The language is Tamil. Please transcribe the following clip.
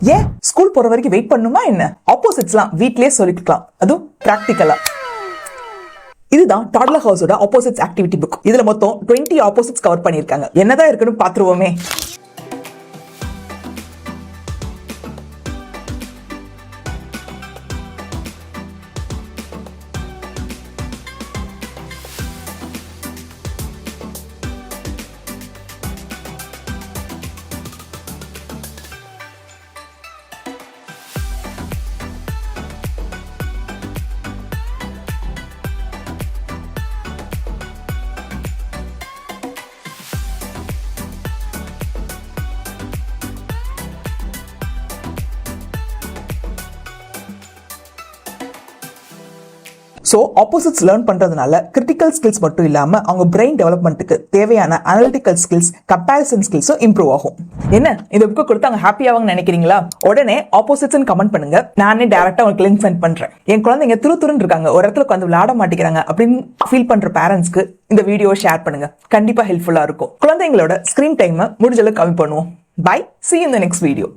ஏன் ஸ்கூல் போற வரைக்கும் வெயிட் பண்ணுமா என்ன? ஆப்போசிட்ஸ்லாம் வீட்லயே சொல்லிக்கலாம், அதுவும் பிராக்டிக்கலா. இதுதான் டாட்லர் ஹவுஸோட ஆப்போசிட்ஸ் ஆக்டிவிட்டி புக். இதுல மொத்தம் 20 ஆப்போசிட்ஸ் கவர் பண்ணிருக்காங்க. என்னதான் இருக்குன்னு பாத்துருவோமே. ஸோ ஆப்போசிட்ஸ் லேர்ன் பண்றதுனால கிரிட்டிக்கல் ஸ்கில்ஸ் மட்டும் இல்லாம அவங்க பிரெயின் டெவலப்மெண்ட்டுக்கு தேவையான அனலிட்டிக்கல் ஸ்கில்ஸ், கம்பேரிசன் ஸ்கில்ஸும் இம்ப்ரூவ் ஆகும். என்ன இந்த புக்கை கொடுத்து அவங்க ஹாப்பி ஆவாங்க நினைக்கிறீங்களா? உடனே ஆப்போசிட்ஸ் கமெண்ட் பண்ணுங்க. நானே டைரக்டா உங்களுக்கு லிங்க் சென்ட் பண்றேன். என் குழந்தைங்க துருத்துருன்னு இருக்காங்க, ஒரு இடத்துல உட்காந்து விளையாட மாட்டேங்கிறாங்க அப்படின்னு ஃபீல் பண்ற பேரண்ட்ஸ்க்கு இந்த வீடியோ ஷேர் பண்ணுங்க. கண்டிப்பா ஹெல்ப்ஃபுல்லா இருக்கும். குழந்தைங்களோட ஸ்கிரீன் டைம் முடிஞ்ச அளவுக்கு கம்மி பண்ணுவோம். Bye, see you in the next video.